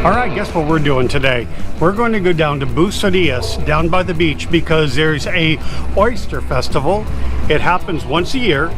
All right, guess what we're doing today? We're going to go down to Bucerias, down by the beach, because there's a Oyster Festival. It happens once a year,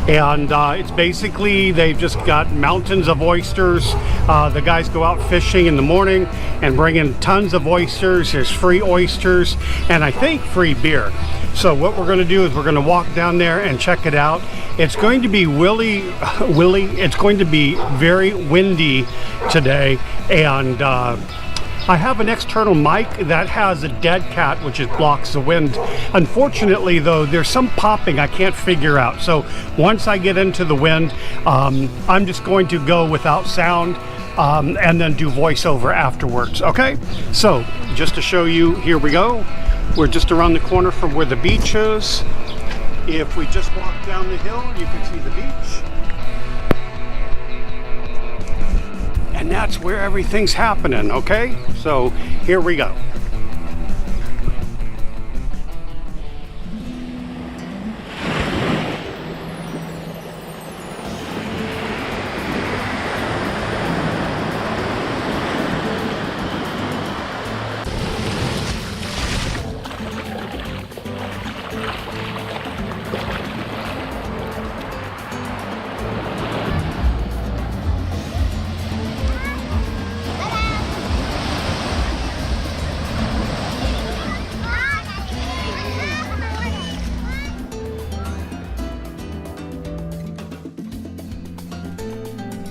and it's basically, they've just got mountains of oysters. The guys go out fishing in the morning and bring in tons of oysters. There's free oysters, and I think free beer. So what we're going to do is we're going to walk down there and check it out. It's going to be it's going to be very windy today, and I have an external mic that has a dead cat, which blocks the wind. Unfortunately, though, there's some popping I can't figure out. So once I get into the wind, I'm just going to go without sound and then do voiceover afterwards. Okay, so just to show you, here we go. We're just around the corner from where the beach is. If we just walk down the hill, you can see the beach. And that's where everything's happening, okay? So here we go.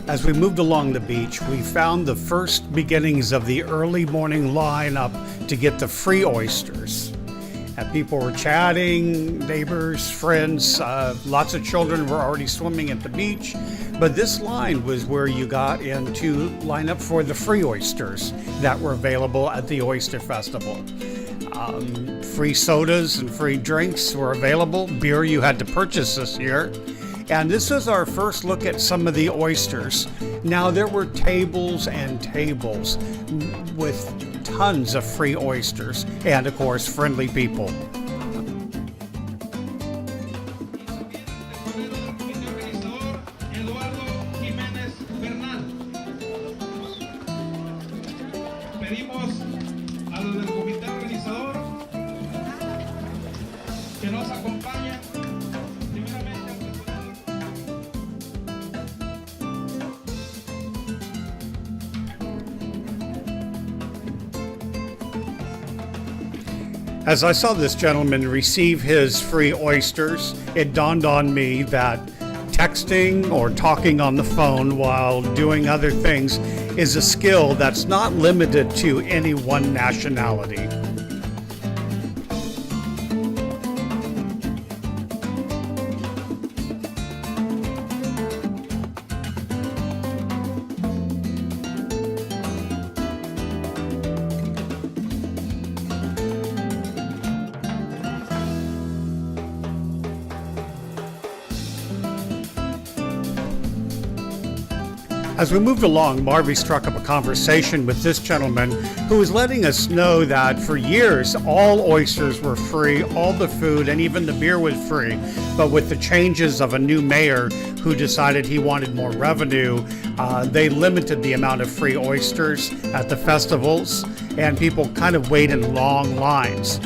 As we moved along the beach, we found the first beginnings of the early morning lineup to get the free oysters. And people were chatting, neighbors, friends, lots of children were already swimming at the beach. But this line was where you got in to line up for the free oysters that were available at the Oyster Festival. Free sodas and free drinks were available. Beer you had to purchase this year. And this is our first look at some of the oysters. Now, there were tables and tables with tons of free oysters and, of course, friendly people. As I saw this gentleman receive his free oysters, it dawned on me that texting or talking on the phone while doing other things is a skill that's not limited to any one nationality. As we moved along, Marvy struck up a conversation with this gentleman who was letting us know that for years, all oysters were free, all the food and even the beer was free. But with the changes of a new mayor who decided he wanted more revenue, they limited the amount of free oysters at the festivals, and people kind of wait in long lines.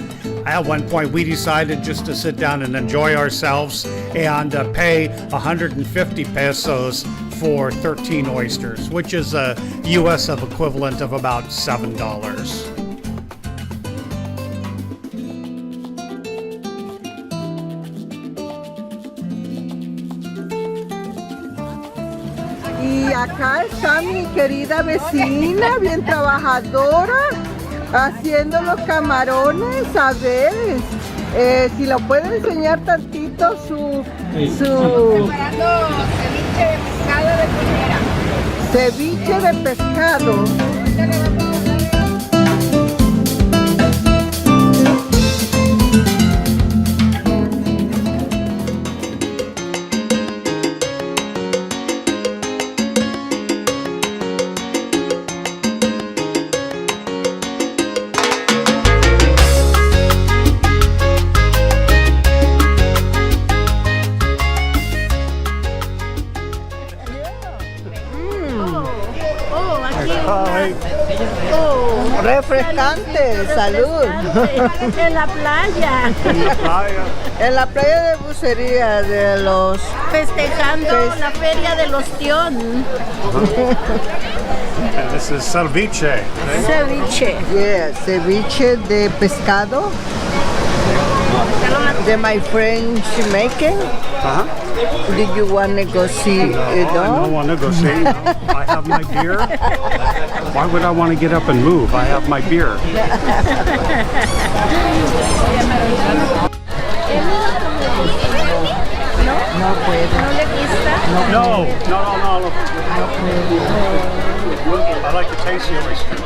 At one point, we decided just to sit down and enjoy ourselves and pay 150 pesos for 13 oysters, which is a US of equivalent of about $7. Y acá está mi querida vecina, bien trabajadora, haciendo los camarones. A ver, si lo puede enseñar tantito su Preparando ceviche de pescado de primera. ceviche de pescado. today? Oh, Refrescante, salud. en la playa, En la playa de Bucerias, de los... festejando la feria del ostión. And this is ceviche. Ceviche. Yeah, ceviche de pescado. De my friend she making. Uh-huh. Did you want to go see it? I don't want to go see. No. I have my beer. Why would I want to get up and move? I have my beer. No puede. ¿No le gusta? No. I like to taste the oyster.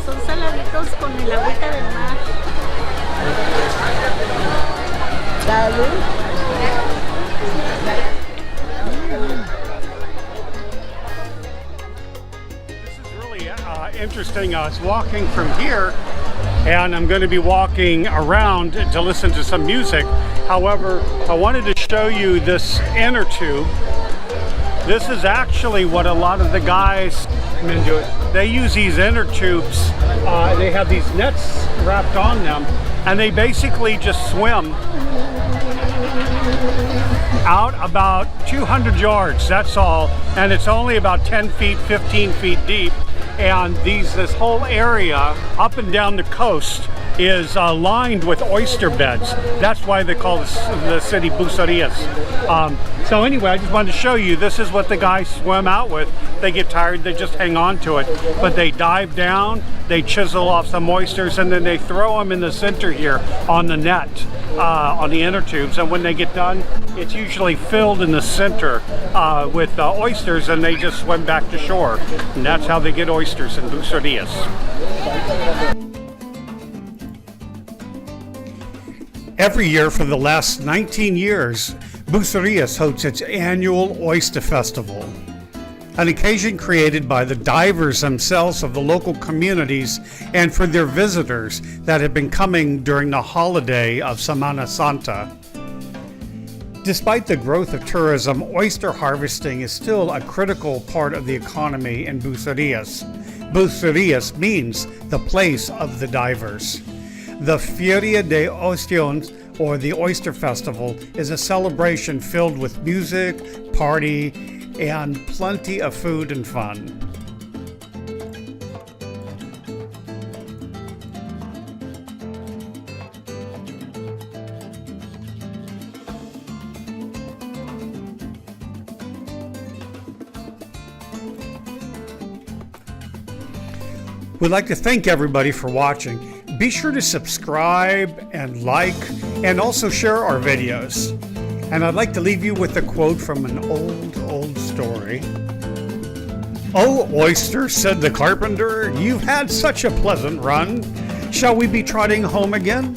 Son saladitos con el agüita del mar. Salud. This is really interesting. I was walking from here, and I'm going to be walking around to listen to some music. However, I wanted to show you this inner tube. This is actually what a lot of the guys do. They use these inner tubes. They have these nets wrapped on them, and they basically just swim out about 200 yards, that's all, and it's only about 10 feet, 15 feet deep. And this whole area up and down the coast is lined with oyster beds. That's why they call the city Bucerias. So anyway, I just wanted to show you, this is what the guys swim out with. They get tired, they just hang on to it. But they dive down, they chisel off some oysters, and then they throw them in the center here on the net, on the inner tubes. And when they get done, it's usually filled in the center with oysters, and they just swim back to shore. And that's how they get oysters in Bucerias. Every year for the last 19 years, Bucerias hosts its annual Oyster Festival, an occasion created by the divers themselves of the local communities and for their visitors that have been coming during the holiday of Semana Santa. Despite the growth of tourism, oyster harvesting is still a critical part of the economy in Bucerias. Bucerias means the place of the divers. The Feria de Ostión, or the Oyster Festival, is a celebration filled with music, party, and plenty of food and fun. We'd like to thank everybody for watching. Be sure to subscribe and like, and also share our videos. And I'd like to leave you with a quote from an old story. "Oh, oyster," said the carpenter, "you've had such a pleasant run. Shall we be trotting home again?"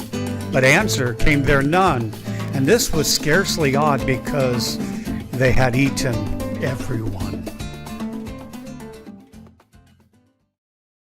But answer came there none. And this was scarcely odd, because they had eaten everyone.